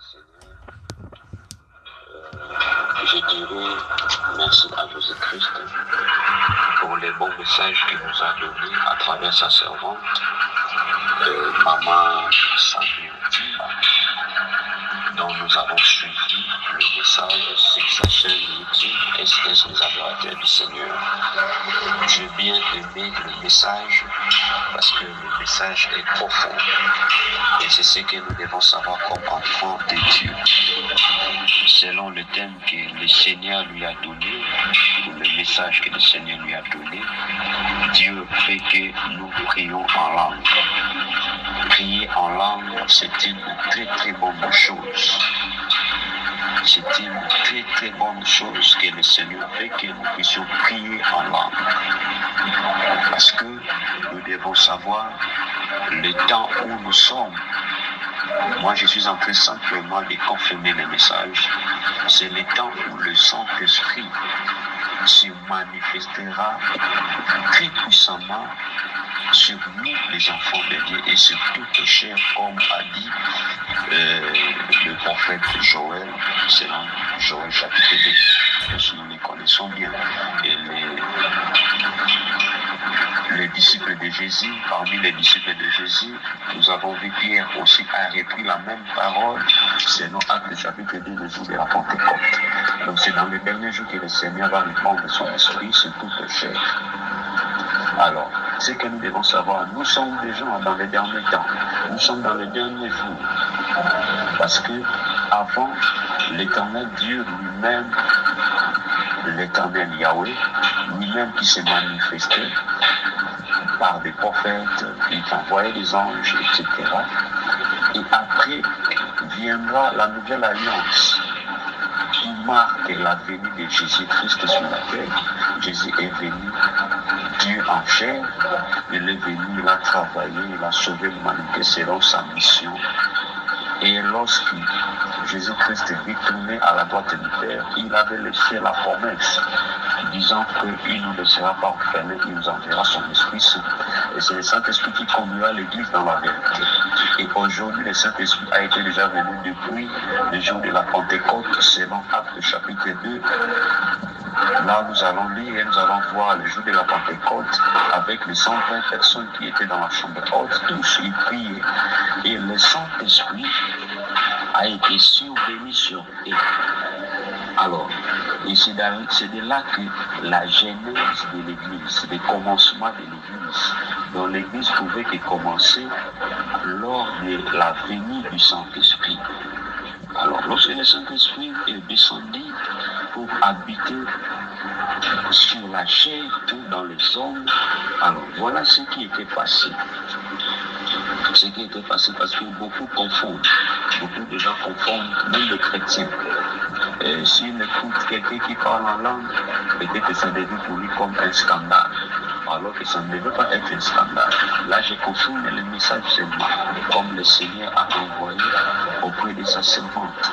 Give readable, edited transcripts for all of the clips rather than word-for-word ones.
Seigneur, je dirais merci à Jésus-Christ pour les bons messages qu'il nous a donnés à travers sa servante, Maman Samuel, dont nous avons suivi le message sur sa chaîne YouTube SS les adorateurs du Seigneur. J'ai bien aimé le message parce que le message est profond et c'est ce que nous devons savoir comme enfants de Dieu. Selon le thème que le Seigneur lui a donné, ou le message que le Seigneur lui a donné, Dieu fait que nous prions en langue. Prier en langue, c'est une très très bonne chose. C'est une très très bonne chose que le Seigneur fait que nous puissions prier en langue. Parce que nous devons savoir le temps où nous sommes. Moi, je suis en train simplement de confirmer le message. C'est le temps où le Saint-Esprit se manifestera très puissamment sur nous, les enfants de Dieu, et sur toute chair, comme a dit le prophète Joël, selon Joël chapitre 2. Nous les connaissons bien. Et les disciples de Jésus, parmi les disciples de Jésus, nous avons vu Pierre aussi a repris la même parole, selon Actes chapitre 2, le jour de la Pentecôte. Donc c'est dans le dernier jour que le Seigneur va répandre son esprit sur toute chair. Alors, ce que nous devons savoir, nous sommes des gens dans les derniers temps, nous sommes dans les derniers jours, parce que avant, l'Éternel Dieu lui-même, l'Éternel Yahweh, lui-même qui s'est manifesté par des prophètes, il envoyait des anges, etc. Et après viendra la nouvelle alliance qui marque la venue de Jésus-Christ sur la terre. Jésus est venu, Dieu en chair, il est venu, il a travaillé, il a sauvé l'humanité selon sa mission. Et lorsque Jésus-Christ est retourné à la droite du Père, il avait laissé la promesse, disant qu'il ne nous laissera pas enfermer, il nous enverra son Esprit Saint. Et c'est le Saint-Esprit qui conduira l'Église dans la vérité. Et aujourd'hui, le Saint-Esprit a été déjà venu depuis le jour de la Pentecôte, selon Actes chapitre 2. Là, nous allons lire et nous allons voir le jour de la Pentecôte avec les 120 personnes qui étaient dans la chambre haute, tous ils priaient. Et le Saint-Esprit a été survenu sur eux. Alors, et c'est de là que la genèse de l'Église, le commencement de l'Église, dont l'Église pouvait que commencer lors de la venue du Saint-Esprit. Alors, lorsque le Saint-Esprit est descendu pour habiter sur la chair ou dans les hommes, alors voilà ce qui était passé. Ce qui était passé parce que beaucoup confondent, beaucoup de gens confondent, même les chrétiens. S'ils écoutent quelqu'un qui parle en langue, peut-être que ça devient pour lui comme un scandale, alors que ça ne devait pas être un scandale. Là, je confirme le message seulement, comme le Seigneur a envoyé auprès de sa servante.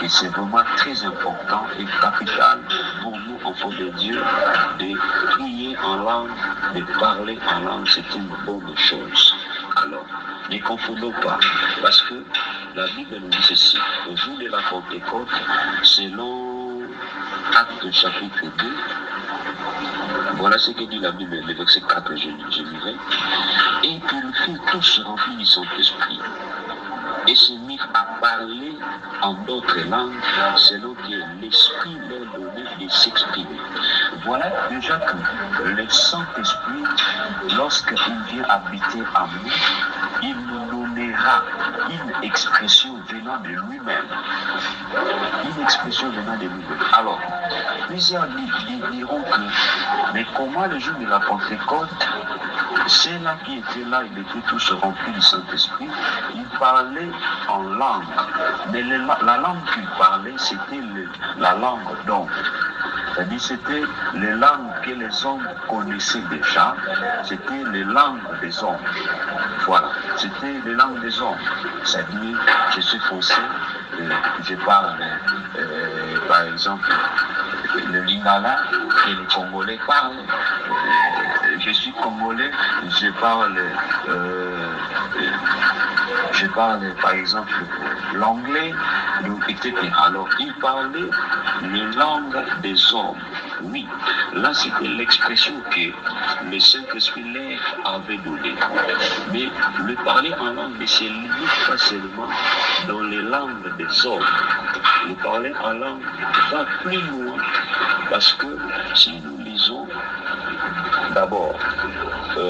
Et c'est vraiment très important et capital pour nous, enfants de Dieu, de prier en langue, de parler en langue, c'est une bonne chose. Alors, ne confondons pas, parce que la Bible nous dit ceci, au jour de la Pentecôte, selon Actes chapitre 2, voilà ce que dit la Bible, le verset 4, je lirai. Et qu'ils furent tous remplis du Saint-Esprit, et se mirent à parler en d'autres langues, selon que l'Esprit leur donnait de s'exprimer. Voilà déjà que le Saint-Esprit, lorsqu'il vient habiter en nous, il nous donnera une expression venant de lui-même. Une expression venant de lui-même. Alors, plusieurs diront que, mais comment le jour de la Pentecôte, ceux-là qui étaient là, ils étaient tous remplis du Saint-Esprit, ils parlaient en langue. Mais la langue qu'ils parlaient, c'était la langue d'homme. C'est-à-dire c'était les langues que les hommes connaissaient déjà, c'était les langues des hommes. Voilà, c'était les langues des hommes. C'est-à-dire, je suis français, je parle, par exemple, le lingala que les Congolais parlent. Je suis congolais, je parle par exemple l'anglais, etc. Alors, il parlait une langue des hommes. Oui, là c'était l'expression que le Saint-Esprit leur avait donnée. Mais le parler en langue ne se limite pas seulement dans les langues des hommes. Le parler en langue va plus loin parce que si nous lisons d'abord,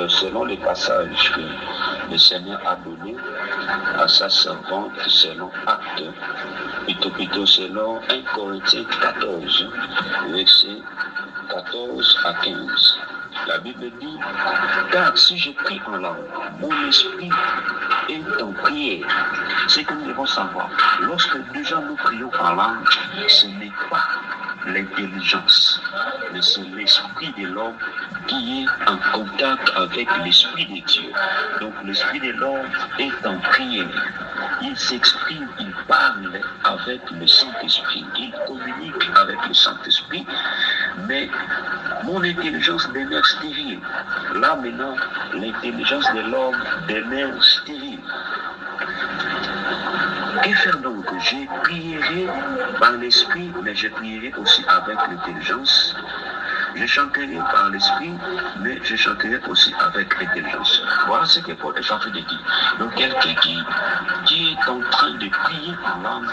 selon les passages que le Seigneur a donnés à sa servante, selon Actes, plutôt selon 1 Corinthiens 14, versets 14 à 15. La Bible dit, car si je prie en langue, mon esprit est en prière. C'est que nous devons savoir, lorsque déjà nous prions en langue, ce n'est pas l'intelligence, mais c'est l'esprit de l'homme qui est en contact avec l'esprit de Dieu. Donc l'esprit de l'homme est en prière. Il s'exprime, il parle avec le Saint-Esprit, il communique avec le Saint-Esprit, mais mon intelligence demeure stérile. Là maintenant, l'intelligence de l'homme demeure stérile. Que faire donc? Je prierai par l'esprit, mais je prierai aussi avec l'intelligence. Je chanterai par l'esprit, mais je chanterai aussi avec l'intelligence. Voilà ce que Paul est en train de dire. Donc quelqu'un qui est en train de prier en langue,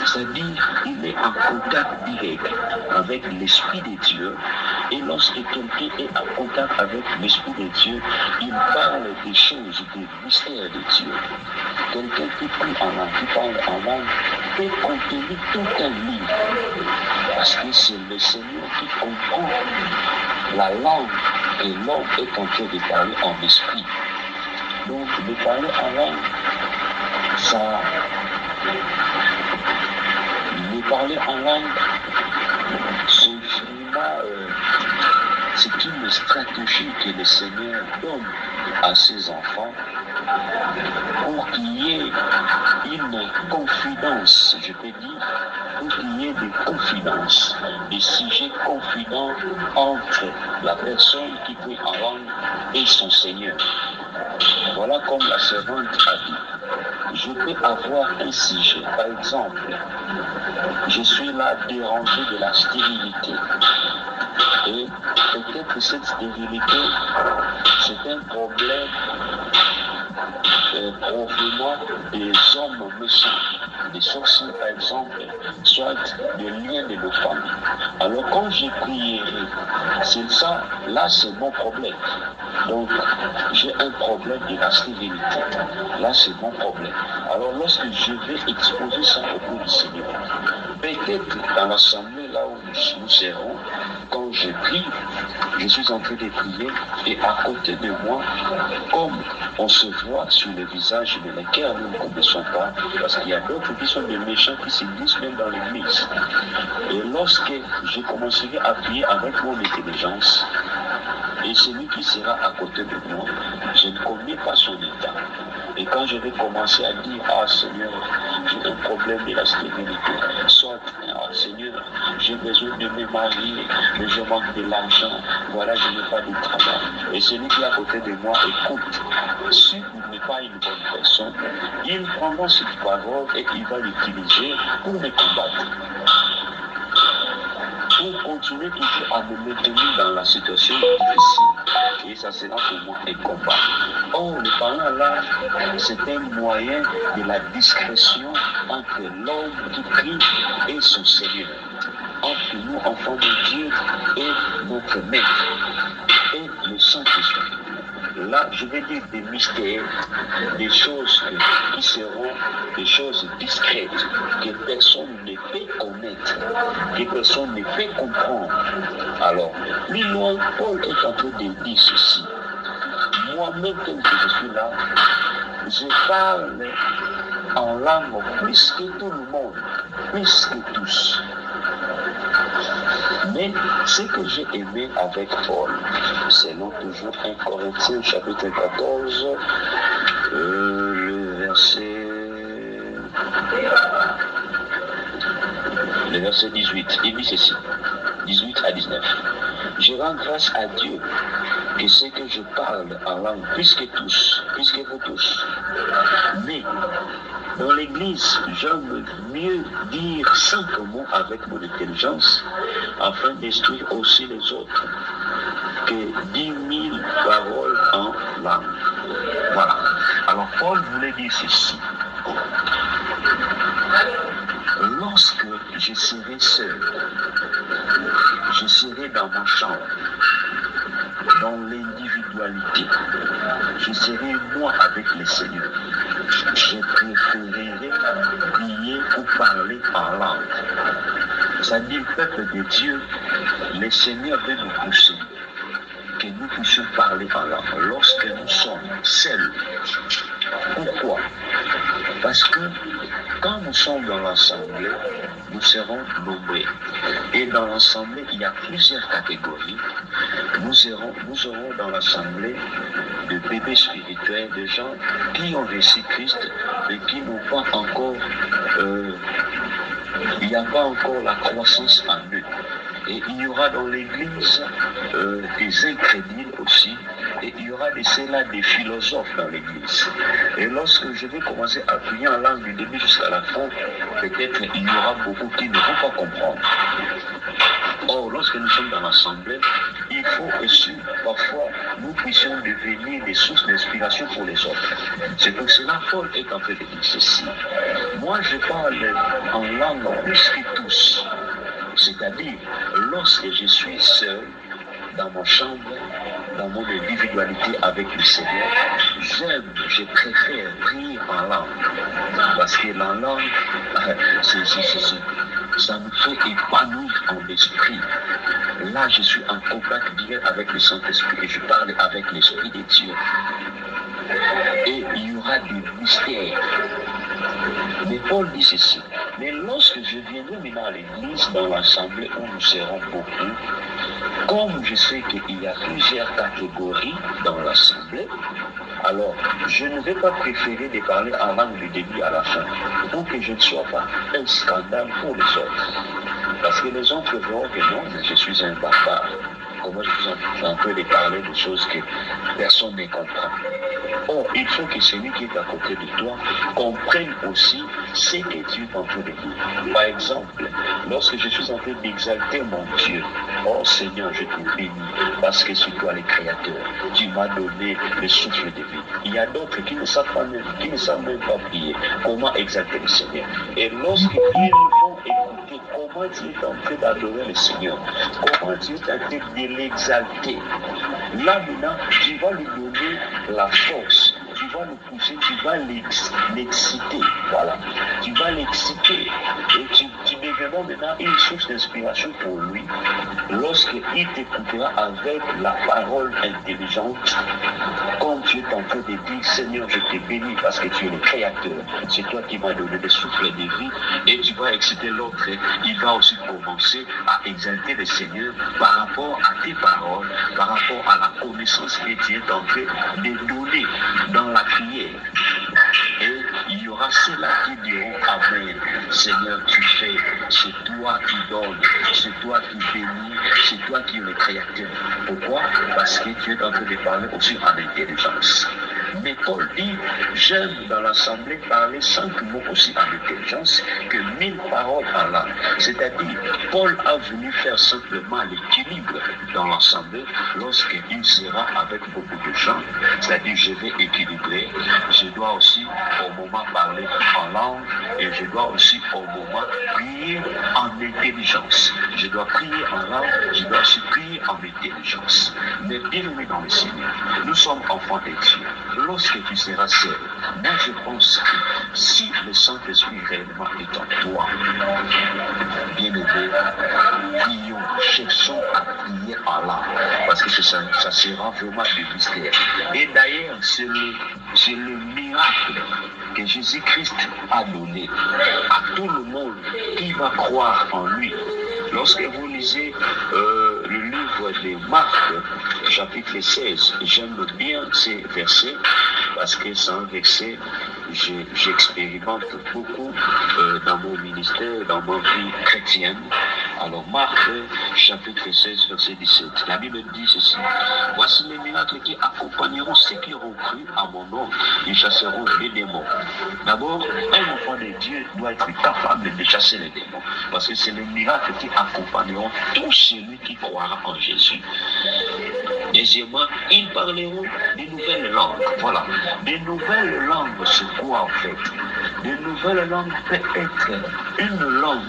c'est-à-dire qu'il est en contact direct avec l'esprit de Dieu. Et lorsque quelqu'un est en contact avec l'esprit de Dieu, il parle des choses, des mystères de Dieu. Quelqu'un qui prie en langue, qui parle en langue, peut contenir tout un livre. Parce que c'est le Seigneur qui comprend la langue que l'homme est en train de parler en esprit. Donc, de parler en langue, c'est une stratégie que le Seigneur donne à ses enfants pour qu'il y ait une confidence, je peux dire, pour qu'il y ait des confidences, des sujets confidents entre la personne qui prie en langue et son Seigneur. Voilà comme la servante a dit. Je peux avoir un sujet, par exemple, je suis là dérangé de la stérilité. Et peut-être que cette stérilité, c'est un problème provenant des hommes méchants, des sorciers par exemple, soit des liens de nos familles. Alors quand j'ai prié, c'est ça, là c'est mon problème. Donc j'ai un problème de la stérilité. Là c'est mon problème. Alors lorsque je vais exposer ça au cours du Seigneur, peut-être dans l'assemblée là où nous serons, quand je prie, je suis en train de prier et à côté de moi, comme on se voit sur le visage de lesquels nous ne connaissons pas, parce qu'il y a d'autres qui sont des méchants qui se glissent même dans l'église. Et lorsque je commencerai à prier avec mon intelligence, et celui qui sera à côté de moi, je ne connais pas son état. Et quand je vais commencer à dire, ah Seigneur, j'ai un problème de la stérilité, soit, ah Seigneur, j'ai besoin de me marier, mais je manque de l'argent, voilà, je n'ai pas de travail. Et celui qui est à côté de moi écoute. Si il n'est pas une bonne personne, il prendra cette parole et il va l'utiliser pour me combattre. Pour continuer toujours à me maintenir dans la situation difficile. Et ça sera pour moi un combat. Or, le parlant là, c'est un moyen de la discrétion entre l'homme qui prie et son Seigneur. Entre nous, enfants de Dieu, et notre Maître, et le Saint-Esprit. Là, je vais dire des mystères, des choses qui seront des choses discrètes, que personne ne peut connaître, que personne ne peut comprendre. Alors, plus loin, Paul est en train de dire ceci. Moi-même, comme je suis là, je parle en langue plus que tout le monde, plus que tous. Mais ce que j'ai aimé avec Paul, selon toujours 1 Corinthiens chapitre 14, le verset 18, il dit ceci, 18 à 19. Je rends grâce à Dieu que ce que je parle en langue, plus que vous tous, mais Dans l'église, j'aime mieux dire 5 mots avec mon intelligence afin d'instruire aussi les autres que 10 000 paroles en langue. Voilà. Alors Paul voulait dire ceci. Lorsque je serai seul, je serai dans ma chambre, dans l'individualité, je serai moi avec le Seigneur. Je préférerai prier ou parler en langue. C'est-à-dire, peuple de Dieu, le Seigneur veut nous pousser, que nous puissions parler en langue lorsque nous sommes seuls. Pourquoi? Parce que quand nous sommes dans l'assemblée, nous serons nombreux. Et dans l'assemblée, il y a plusieurs catégories. Nous aurons dans l'assemblée de bébés spirituels, de gens qui ont reçu Christ, mais qui n'ont pas encore, il n'y a pas encore la croissance en eux. Et il y aura dans l'église des incrédules aussi, et il y aura de ceux-là des philosophes dans l'église. Et lorsque je vais commencer à prier en langue du début jusqu'à la fin, peut-être il y aura beaucoup qui ne vont pas comprendre. Or, lorsque nous sommes dans l'assemblée, il faut aussi, parfois, nous puissions devenir des sources d'inspiration pour les autres. C'est pour cela que Paul est en train de dire ceci. Moi, je parle en langue plus que tous. C'est-à-dire, lorsque je suis seul, dans ma chambre, dans mon individualité avec le Seigneur, je préfère prier en langue. Parce que la langue, ça nous fait épanouir en esprit. Là, je suis en contact direct avec le Saint-Esprit et je parle avec l'Esprit de Dieu. Et il y aura des mystères. Mais Paul dit ceci. Mais lorsque je viendrai maintenant à l'église, dans l'assemblée où nous serons beaucoup, comme je sais qu'il y a plusieurs catégories dans l'assemblée, alors je ne vais pas préférer de parler en langue du début à la fin, pour que je ne sois pas un scandale pour les autres. Parce que les autres verront que non, je suis un barbare. Comment je suis en train de parler de choses que personne ne comprend. Or, il faut que celui qui est à côté de toi comprenne aussi ce que Dieu est en train de dire. Par exemple, lorsque je suis en train d'exalter mon Dieu, oh Seigneur, je te bénis, parce que c'est toi le Créateur. Tu m'as donné le souffle de vie. Il y a d'autres qui ne savent même pas prier. Comment exalter le Seigneur? Et lorsqu'ils vont écouter comment Dieu est en train d'adorer le Seigneur, comment Dieu est en train de l'exalter, là maintenant, tu vas lui donner la force, tu vas le pousser, tu vas l'exciter, voilà, tu vas l'exciter et tu deviendras maintenant une source d'inspiration pour lui lorsqu'il t'écoutera avec la parole intelligente, comme tu es en train de dire, Seigneur, je te bénis parce que tu es le Créateur, c'est toi qui m'as donné des souffles de vie, et tu vas exciter l'autre, il va aussi commencer à exalter le Seigneur par rapport à tes paroles, par rapport à la connaissance que tu es en train de donner dans la prière. Et il y aura ceux-là qui diront Amen. Seigneur, tu fais, c'est toi qui donnes, c'est toi qui bénis, c'est toi qui es le Créateur. Pourquoi? Parce que tu es en train de parler aussi en intelligence. Mais Paul dit, j'aime dans l'assemblée parler 5 mots aussi en intelligence que 1000 paroles en langue. C'est-à-dire, Paul a voulu faire simplement l'équilibre dans l'assemblée lorsqu'il sera avec beaucoup de gens. C'est-à-dire, je vais équilibrer, je dois aussi au moment parler en langue et je dois aussi au moment prier en intelligence. Je dois prier en langue, je dois aussi prier en intelligence. Mais bienvenue dans le Seigneur, nous sommes enfants de Dieu. Lorsque tu seras seul, moi je pense que si le Saint-Esprit réellement est en toi, bien-aimé, prions, cherchons à prier en langue, parce que ça sera vraiment du mystère. Et d'ailleurs, c'est le miracle que Jésus-Christ a donné à tout le monde qui va croire en lui. Lorsque vous lisez le livre de Marc, chapitre 16, j'aime bien ces versets parce que c'est un verset que j'expérimente beaucoup dans mon ministère, dans ma vie chrétienne. Alors Marc chapitre 16 verset 17, la Bible dit ceci: voici les miracles qui accompagneront ceux qui auront cru à mon nom, ils chasseront les démons. D'abord, un enfant de Dieu doit être capable de chasser les démons, parce que c'est les miracles qui accompagneront tout celui qui croira en Jésus. Deuxièmement, ils parleront des nouvelles langues. Voilà. Des nouvelles langues, c'est quoi en fait? Des nouvelles langues peut être une langue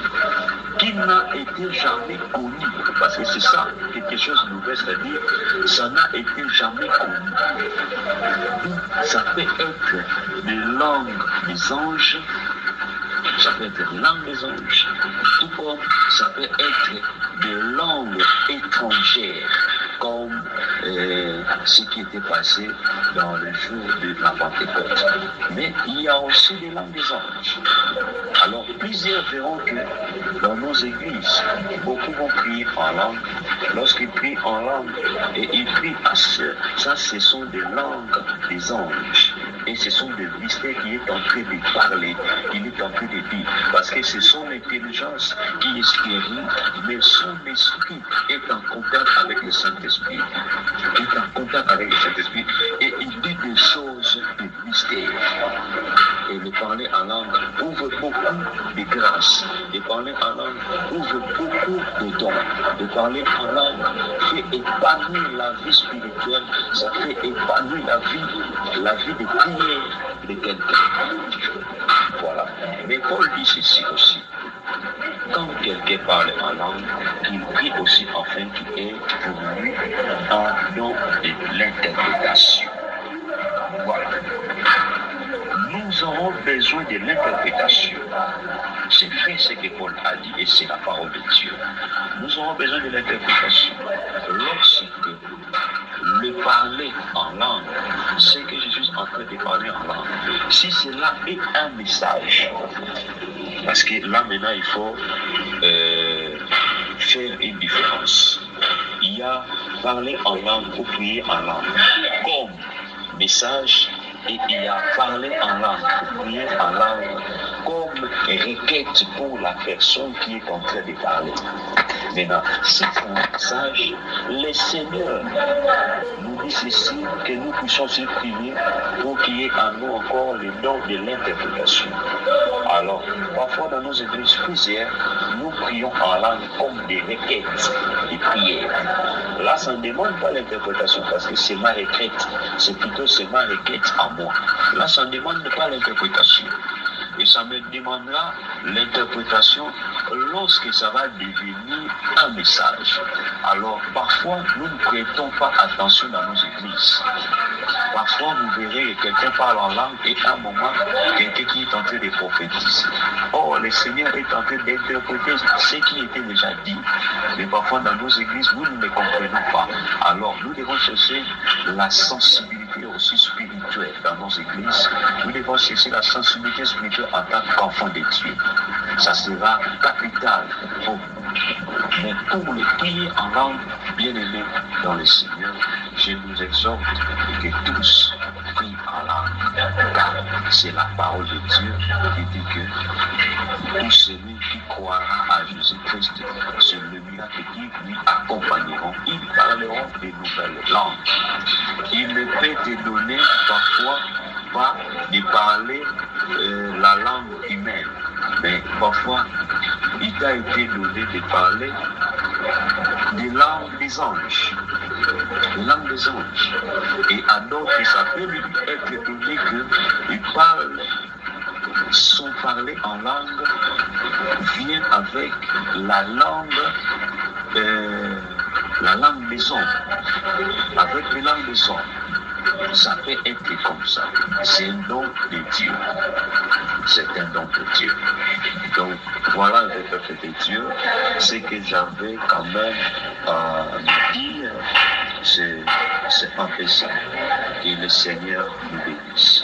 qui n'a été jamais connue. Parce que c'est ça, quelque chose de nouveau, c'est-à-dire, ça n'a été jamais connu. Ça peut être des langues des anges, ça peut être des langues des anges, tout comme ça peut être des langues étrangères, comme ce qui était passé dans le jour de la Pentecôte. Mais il y a aussi des langues des anges. Alors, plusieurs verront que dans nos églises, beaucoup vont prier en langue. Lorsqu'ils prient en langue, et ils prient à ça, ce sont des langues des anges. Et ce sont des mystères qui est en train de parler, qu'il est en train de dire. Parce que c'est son intelligence qui est stérile, mais son esprit est en contact avec le Saint-Esprit. Il est en contact avec le Saint-Esprit et il dit des choses de mystère. Et le parler en langue ouvre beaucoup de grâce. Le parler en langue ouvre beaucoup de dons. Le parler en langue fait épanouir la vie spirituelle, ça fait épanouir la vie de prière de quelqu'un. Voilà. Mais Paul dit ceci aussi. Quand quelqu'un parle en langue, il prie aussi afin qu'il ait pour lui un don de l'interprétation. Voilà. Nous aurons besoin de l'interprétation. C'est vrai ce que Paul a dit et c'est la parole de Dieu. Nous aurons besoin de l'interprétation. Lorsque le parler en langue, ce que je suis en train de parler en langue, si cela est un message, parce que là maintenant il faut faire une différence. Il y a parler en langue ou prier en langue comme message, et il y a parler en langue, prier en langue comme requête pour la personne qui est en train de parler. Maintenant, c'est un message, le Seigneur nous dit ceci, que nous puissions se prier pour qu'il y ait en nous encore le don de l'interprétation. Alors, parfois dans nos églises plusieurs, nous prions en langue comme des requêtes, des prières. Là, ça ne demande pas l'interprétation parce que c'est ma requête, c'est plutôt c'est ma requête en moi. Là, ça ne demande pas l'interprétation. Et ça me demandera l'interprétation lorsque ça va devenir un message. Alors, parfois, nous ne prêtons pas attention dans nos églises. Parfois, vous verrez que quelqu'un parle en langue et à un moment, quelqu'un qui est en train de prophétiser. Or, le Seigneur est en train d'interpréter ce qui était déjà dit. Mais parfois, dans nos églises, nous ne les comprenons pas. Alors, nous devons chercher la sensibilité aussi spirituelle dans nos églises. Nous devons chercher la sensibilité spirituelle en tant qu'enfant de Dieu. Ça sera capital pour mais pour les prier en langue, bien aimés dans le Seigneur, je nous exhorte que tous prient en langue, car c'est la parole de Dieu qui dit que tout celui qui croira à Jésus-Christ, c'est le miracle qui lui accompagneront, ils parleront de nouvelles langues. Il ne peut te donner parfois pas de parler la langue humaine, mais parfois il t'a été donné de parler des langues des anges. Les langues des anges. Et à d'autres, ça peut lui être donné qu'il parle, son parler en langue vient avec la langue des hommes. Avec les langues des hommes. Ça peut être comme ça. C'est un don de Dieu. C'est un don de Dieu. Donc, voilà le peuple de Dieu. Ce que j'avais quand même à dire, c'est un peu ça. Que le Seigneur nous bénisse.